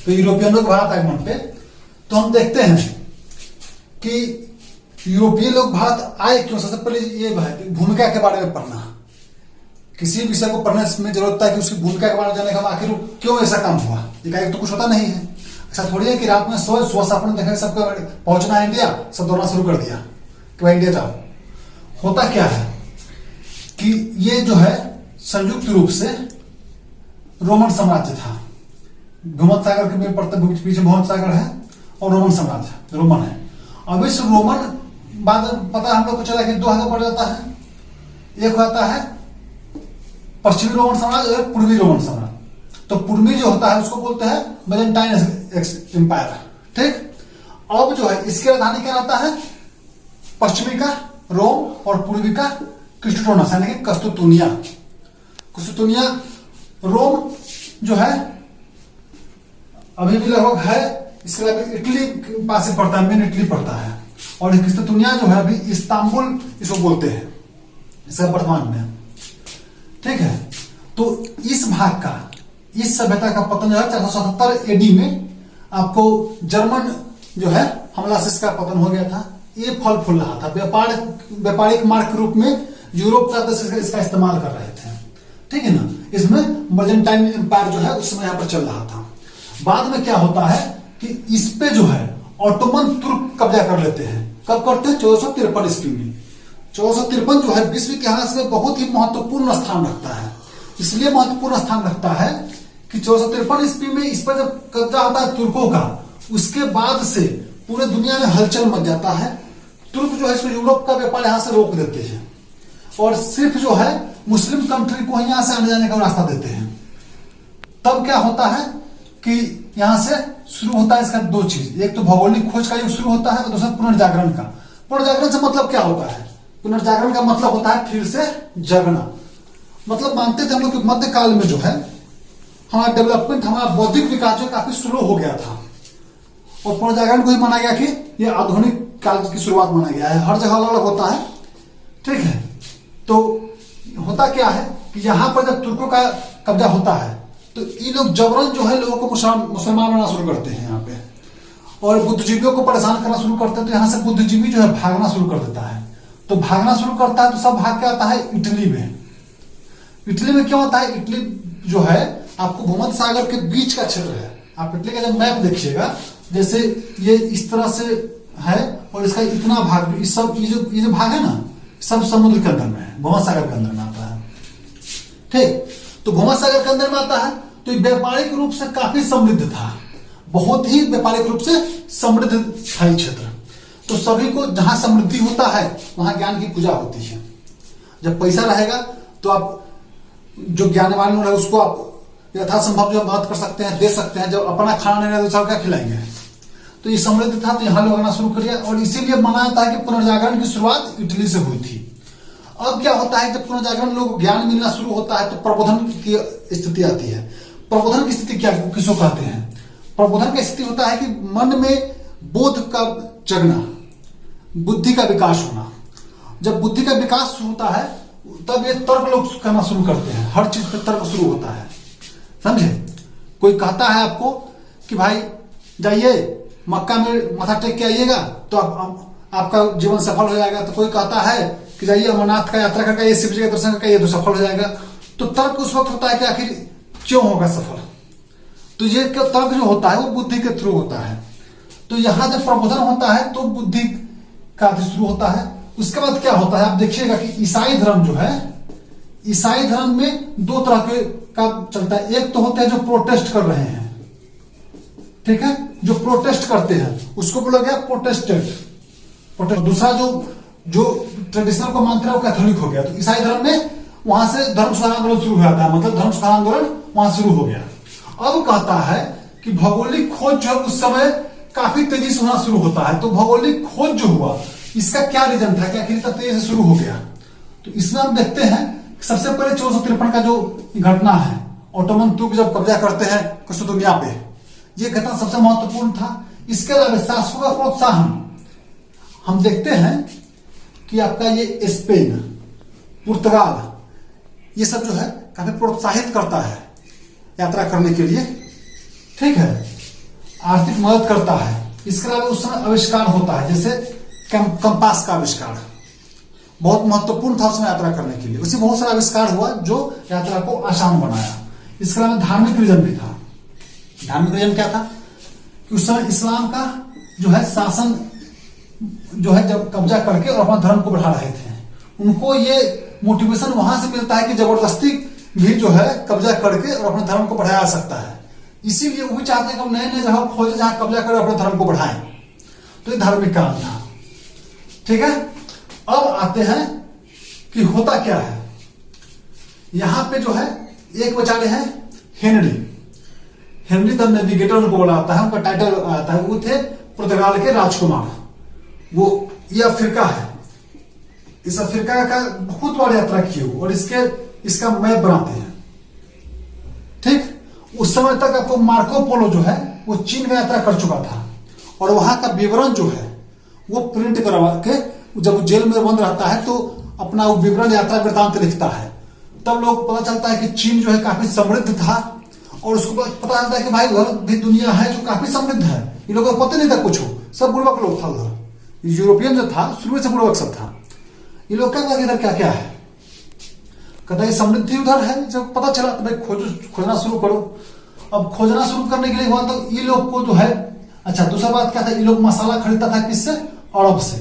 तो यूरोपियनों के भारत आगमन पे तो हम देखते हैं कि यूरोपीय लोग भारत आए क्यों। सबसे पहले ये भूमिका के बारे में पढ़ना, किसी विषय को पढ़ने में जरूरत है कि उसकी भूमिका के बारे में जानने का आखिर क्यों ऐसा काम हुआ। एक तो कुछ होता नहीं है, ऐसा थोड़ी है कि रात में सुबह सपने देखे सबको पहुंचना है इंडिया, सब दौड़ना शुरू कर दिया कि भाई इंडिया जाओ। होता क्या है कि ये जो है संयुक्त रूप से रोमन साम्राज्य था। भूमध्य सागर के पीछे भूमध्य सागर है और रोमन साम्राज्य रोमन है। अब इस रोमन बाद पता है हम लोग को चला कि दो भाग पड़ जाता है। एक होता है पश्चिमी रोमन साम्राज्य और पूर्वी रोमन साम्राज्य। तो पूर्वी जो होता है उसको बोलते हैं बाइजेंटाइन एम्पायर। ठीक, अब जो है इसकी राजधानी क्या रहता है, पश्चिमी का रोम और पूर्वी का क्रिस्टोनस यानी कि कस्तुतुनिया। कस्तुतुनिया रोम जो है अभी भी लगभग है, इसके अलावा इटली के पास से पड़ता है, मेन इटली पड़ता है। और कस्तुतुनिया जो है अभी इस्तांबुल इसको बोलते हैं इसका वर्तमान में। ठीक है, तो इस भाग का, इस सभ्यता का पतन जो है 477 एडी में आपको जर्मन जो है हमला से इसका पतन हो गया था। ये फल फूल रहा था, व्यापारिक मार्ग के रूप में यूरोप का देश इसका इस्तेमाल कर रहे थे। ठीक है ना, इसमें बाइजेंटाइन एम्पायर जो है उस समय यहाँ पर चल रहा था। बाद में क्या होता है कि इस पे जो है ऑटोमन तुर्क कब्जा कर लेते हैं। कब करते हैं, 1453 ईस्वी में। 1453 जो है विश्व के इतिहास में बहुत ही महत्वपूर्ण स्थान रखता है। इसलिए महत्वपूर्ण स्थान रखता है कि 1453 ईस्वी में इस पर जब कब्जा होता है तुर्कों का, उसके बाद से पूरे दुनिया में हलचल मच जाता है। तुर्क जो है इसको यूरोप का व्यापार यहाँ से रोक देते हैं और सिर्फ जो है मुस्लिम कंट्री को यहाँ से आने जाने का रास्ता देते हैं। तब क्या होता है कि यहां से शुरू होता है इसका दो चीज, एक तो भौगोलिक खोज का युग शुरू होता है और दूसरा पुनर्जागरण का। पुनर्जागरण से मतलब क्या होता है, पुनर्जागरण का मतलब होता है फिर से जगना। मतलब मानते थे हम लोग कि मध्यकाल में जो है हमारा डेवलपमेंट, हमारा बौद्धिक विकास जो काफी स्लो हो गया था और पुनर्जागरण को ही माना गया कि ये आधुनिक काल की शुरुआत माना गया है। हर जगह अलग अलग होता है। ठीक है, तो होता क्या है कि यहां पर जब तुर्कों का कब्जा होता है तो ये लोग जबरन जो है लोगों को मुसलमान बनाना शुरू करते हैं यहाँ पे और बुद्धिजीवियों को परेशान करना शुरू करते हैं। तो यहाँ से बुद्धिजीवी जो है भागना शुरू कर देता है। तो भागना शुरू करता है तो सब भाग के आता है इटली में। इटली में क्या होता है, इटली जो है आपको भूमध्य सागर के बीच का क्षेत्र है। आप इटली का जब मैप देखिएगा, जैसे ये इस तरह से है और इसका इतना भाग, इस सब ये जो भाग है ना, सब समुद्र के अंदर में है, भूमध्य सागर के अंदर में आता है। ठीक, तो भूमध्य सागर के अंदर में आता है तो व्यापारिक रूप से काफी समृद्ध था, बहुत ही व्यापारिक रूप से समृद्ध था ये क्षेत्र। तो सभी को जहां समृद्धि होता है वहां ज्ञान की पूजा होती है। जब पैसा रहेगा तो आप जो ज्ञानवान है उसको आप यथासंभव जो मदद कर सकते हैं, दे सकते हैं। जब अपना खाना नहीं रहे तो सब क्या खिलाएंगे। तो ये समृद्ध था तो यहाँ लोग आना शुरू कर दिया और इसीलिए माना जाता है कि पुनर्जागरण की शुरुआत इटली से हुई थी। अब क्या होता है, जब पुनर्जागरण लोग ज्ञान मिलना शुरू होता है तो प्रबोधन की स्थिति आती है। प्रबोधन की स्थिति क्या, किसको कहते हैं? प्रबोधन की स्थिति होता है कि मन में बोध का जगना, बुद्धि का विकास होना। जब बुद्धि का विकास होता है तब ये तर्क लोग करना शुरू करते हैं। हर चीज पे तर्क शुरू होता है, समझे। कोई कहता है आपको कि भाई जाइए मक्का में माथा टेक के आइएगा तो आपका जीवन सफल हो जाएगा। तो कोई कहता है कि जाइए अमरनाथ का यात्रा करके शिव जी का दर्शन करके ये तो सफल हो जाएगा। तो तर्क उस वक्त होता है कि आखिर क्यों होगा सफल। तो ये तर्क जो होता है वो बुद्धि के थ्रू होता है। तो यहां जब प्रबोधन होता है तो बुद्धि का शुरू होता है। उसके बाद क्या होता है, आप देखिएगा कि ईसाई धर्म जो है, ईसाई धर्म में दो तरह के का चलता है। एक तो होते हैं जो प्रोटेस्ट कर रहे हैं, ठीक है, जो प्रोटेस्ट करते हैं उसको बोला गया प्रोटेस्टेंट। दूसरा जो ट्रेडिशनल को मानते हैं वो कैथोलिक हो गया। तो ईसाई धर्म में वहां से धर्म सुधार आंदोलन शुरू हुआ था, मतलब धर्म सुधार आंदोलन वहां शुरू हो गया। अब कहता है कि भौगोलिक खोज जो उस समय काफी तेजी से होना शुरू होता है। तो भौगोलिक खोज जो हुआ इसका क्या रीजन था, क्या इतना तेजी से शुरू हो गया। तो इसमें हम देखते हैं सबसे पहले 1453 का जो घटना है, ऑटोमन तुर्क जब कब्जा करते हैं कस्तुतुनिया पे, ये घटना सबसे महत्वपूर्ण था। इसके अलावा शासकों का प्रोत्साहन हम देखते हैं कि आपका ये स्पेन, पुर्तगाल, ये सब जो है काफी प्रोत्साहित करता है यात्रा करने के लिए, ठीक है। आर्थिक मदद करता है। इसके अलावा उस समय आविष्कार होता है, जैसे कंपास का आविष्कार बहुत महत्वपूर्ण था उसमें यात्रा करने के लिए। उसी बहुत सारा आविष्कार हुआ जो यात्रा को आसान बनाया। इसके अलावा धार्मिक रीजन भी था। धार्मिक रीजन क्या था कि उस समय इस्लाम का जो है शासन जो है जब कब्जा करके और अपना धर्म को बढ़ा रहे थे, उनको ये मोटिवेशन वहां से मिलता है कि जबरदस्ती भी जो है कब्जा करके और अपने धर्म को बढ़ाया जा सकता है। इसीलिए वो भी चाहते हैं कि नए नए जगह खोजे जहां कब्जा कर अपने धर्म को बढ़ाएं। तो ये धार्मिक कारण था। ठीक है, अब आते हैं कि होता क्या है। यहां पे जो है एक बेचारे हैं हेनरी द नेविगेटर उनको बोला जाता है, उनका टाइटल आता है। वो थे पुर्तगाल के राजकुमार। वो ये अफ्रीका है, इस अफ्रीका का बहुत बार यात्रा किए हो और इसका मैप बनाते हैं। ठीक, उस समय तक आपको मार्को पोलो जो है वो चीन में यात्रा कर चुका था और वहां का विवरण जो है वो प्रिंट करवा के जब वो जेल में बंद रहता है तो अपना वो विवरण यात्रा वृत्तांत लिखता है। तब लोग पता चलता है कि चीन जो है काफी समृद्ध था और उसको पता चलता है कि भाई उधर भी दुनिया है जो काफी समृद्ध है। ये लोगों को पता नहीं था कुछ, सब बुड़बक लोग था उधर। यूरोपियन जो था शुरू से बुड़बक सब था। ये लोग क्या इधर क्या क्या है, कहता है समृद्धि उधर है। जब पता चला तो भाई खोजना शुरू करो। अब खोजना शुरू करने के लिए हुआ तो ये लोग को जो है, अच्छा दूसरा बात क्या था, ये लोग मसाला खरीदता था किससे, अरब से।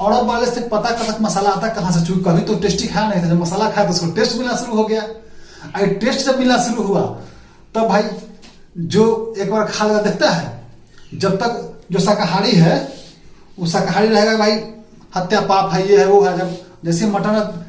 अरब वाले से पता कर मसाला आता कहां से, चूंकि कभी तो टेस्टी खाया नहीं था। जब मसाला खाया तो उसको टेस्ट मिलना शुरू हो गया। अगर टेस्ट जब मिलना शुरू हुआ तब भाई जो एक बार खा लगा देखता है, जब तक जो शाकाहारी है वो शाकाहारी रहेगा, भाई हत्या पाप है, ये है वो है। जब जैसे मटन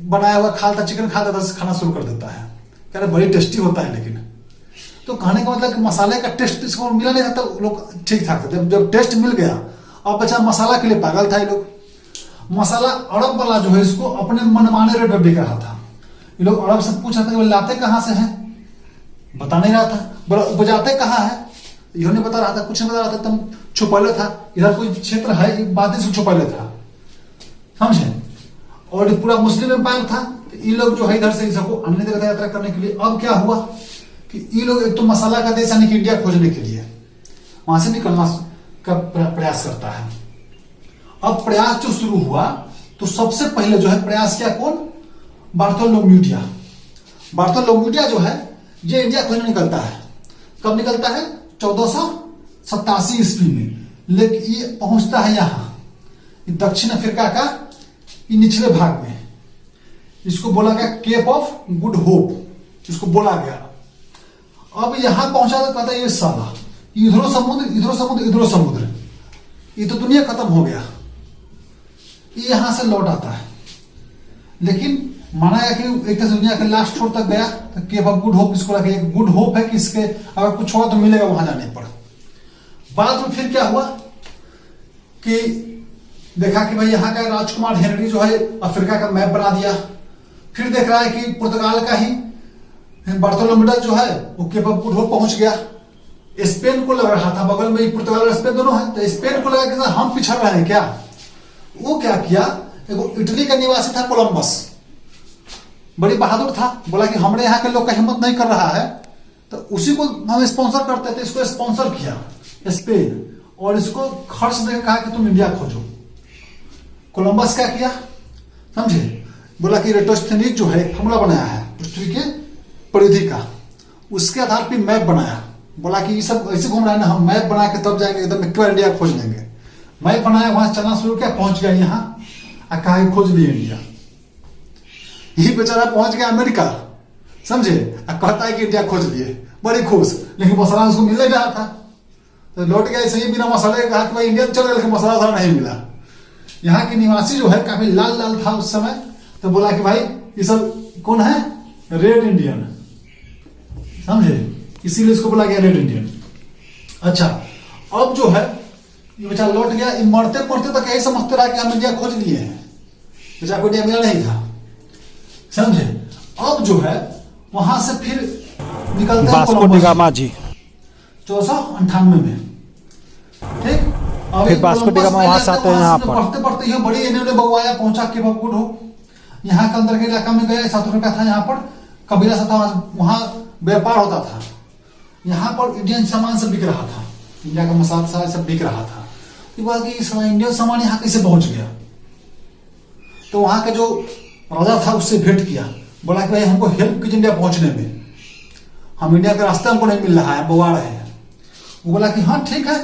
बनाया हुआ खाता, चिकन खाता था, खाना शुरू कर देता है, कह रहे बड़ी टेस्टी होता है। लेकिन तो कहने का मतलब कि मसाले का टेस्ट इसको मिला नहीं था तो लोग ठीक ठाक थे। जब टेस्ट मिल गया, अब बच्चा मसाला के लिए पागल था। ये लोग मसाला अरब वाला जो है इसको अपने मनमाने रेट पर बिक रहा था। ये लोग अरब से पूछ रहे थे लाते कहां से हैं, बता नहीं रहा था। बजाते कहां है, यह नहीं बता रहा था, कुछ नहीं बता रहा था। तुम छुपैले था, इधर कोई क्षेत्र है बातें से छुपैले था, समझे। और पूरा मुस्लिम एम्पायर था। तो ये लोग जो है इधर से सबको अन्य जगह यात्रा करने के लिए, अब क्या हुआ कि ये लोग एक तो मसाला का देश यानी कि इंडिया खोजने के लिए वहां से निकलना का प्रयास करता है। अब प्रयास जो शुरू हुआ तो सबसे पहले जो है प्रयास किया कौन, बार्थोलोम्यूडिया। बार्थोलोम्यूडिया जो है ये इंडिया खोजने निकलता है। कब निकलता है, 1487 ईस्वी में। लेकिन ये पहुंचता है यहां दक्षिण अफ्रीका का निचले भाग में। इसको बोला गया केप ऑफ गुड होप, इसको बोला गया। अब यहां पहुंचा तो कहता है ये साला इधरो समुद्र इधरो समुद्र इधरो समुद्र, ये तो दुनिया खत्म हो गया। ये यहां से लौट आता है। लेकिन माना गया कि एक दुनिया के लास्ट छोर तक गया तो केप ऑफ गुड होप इसको लगे, एक गुड होप है कि इसके अगर कुछ हुआ तो मिलेगा वहां जाने पर। बाद में फिर क्या हुआ कि देखा कि भाई यहाँ का राजकुमार हेनरी जो है अफ्रीका का मैप बना दिया। फिर देख रहा है कि पुर्तगाल का ही बार्थोलोम्यूडिया जो है वो केप ऑफ गुड होप पहुंच गया। स्पेन को लग रहा था, बगल में पुर्तगाल और स्पेन दोनों है, तो स्पेन को लगा कि हम पिछड़ रहे हैं क्या। वो क्या किया, इटली का निवासी था कोलंबस, बड़ी बहादुर था। बोला कि हमारे यहाँ के लोग का हिम्मत नहीं कर रहा है तो उसी को हम स्पॉन्सर करते थे। इसको स्पॉन्सर किया स्पेन और इसको खर्च देकर कहा कि तुम इंडिया खोजो। कोलंबस क्या किया समझे, बोला कि इरेटोस्थेनीज जो है फॉर्मूला बनाया है पृथ्वी के परिधि का, उसके आधार पर मैप बनाया। बोला कि ये सब ऐसे घूम रहा है ना, हम मैप बना के तब जाएंगे एकदम एक बार इंडिया खोज लेंगे। मैप बनाया, वहां चलना शुरू किया, पहुंच गया यहाँ और कहा खोज लिए इंडिया। यही बेचारा पहुंच गया अमेरिका, समझे, और कहता है कि इंडिया खोज लिए, बड़ी खुश। लेकिन मसाला उसको मिल नहीं रहा था तो लौट गया ऐसे ही बिना मसाले, कहा कि भाई इंडिया चल गया लेकिन मसाला सारा नहीं मिला। यहाँ के निवासी जो है काफी लाल लाल था उस समय, तो बोला कि भाई ये सब कौन है, रेड इंडियन, समझे, इसीलिए इसको बोला गया रेड इंडियन। अच्छा, अब जो है ये बेचारा लौट गया। मरते मरते तक यही समझते रहा कि हम इंडिया खोज लिए हैं, बेचारा को इंडिया मिला नहीं था, समझे। अब जो है वहां से फिर निकलते वास्को डी गामा जी 1498 में, ठीक। फिर वास्को डी गामा वहां से आते हैं यहाँ पर, पढ़ते पढ़ते ये बड़ी इन्होंने बगवाया, पहुंचा के गुड हो यहाँ के अंदर के इलाका में गया। साउथ अफ्रीका था, यहाँ पर कबीला सा था, वहां व्यापार होता था। यहाँ पर इंडियन सामान सब बिक रहा था। इंडिया का मसाला सारा सब बिक रहा था। तो बोला कि सारा इंडियन सामान यहाँ कैसे पहुंच गया। तो वहां का जो राजा था उससे भेंट किया, बोला कि भाई हमको हेल्प कीजिए इंडिया पहुंचने में, हम इंडिया का रास्ता हमको नहीं मिल रहा है, बवा रहे हैं। वो बोला कि हाँ ठीक है,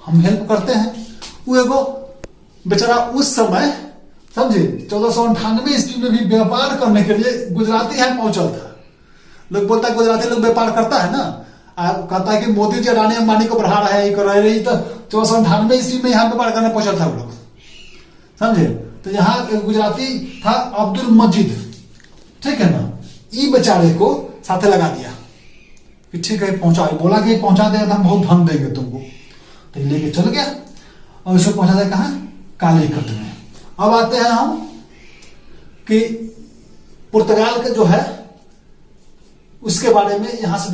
हम हेल्प करते हैं। वो एगो बेचारा उस समय समझे 1498 ईस्वी में भी व्यापार करने के लिए गुजराती यहाँ पहुंचल था। लोग बोलता है गुजराती लोग व्यापार करता है ना, कहता है कि मोदी जी अडानी अंबानी को बढ़ा रहा है, ये कर रहे हैं, तो 1498 ईस्वी में यहाँ व्यापार करने पहुंचा था वो लोग, समझे। तो यहाँ गुजराती था अब्दुल मजीद, ठीक है ना, ई बेचारे को साथे लगा दिया कि ठीक है पहुंचा, बोला कि पहुंचा देगा तो हम बहुत धन देंगे तुमको। तो लेके चल गया और उसको पहुंचा दिया कहाँ, कालीकट में। अब आते हैं हम कि पुर्तगाल के जो है उसके बारे में यहां से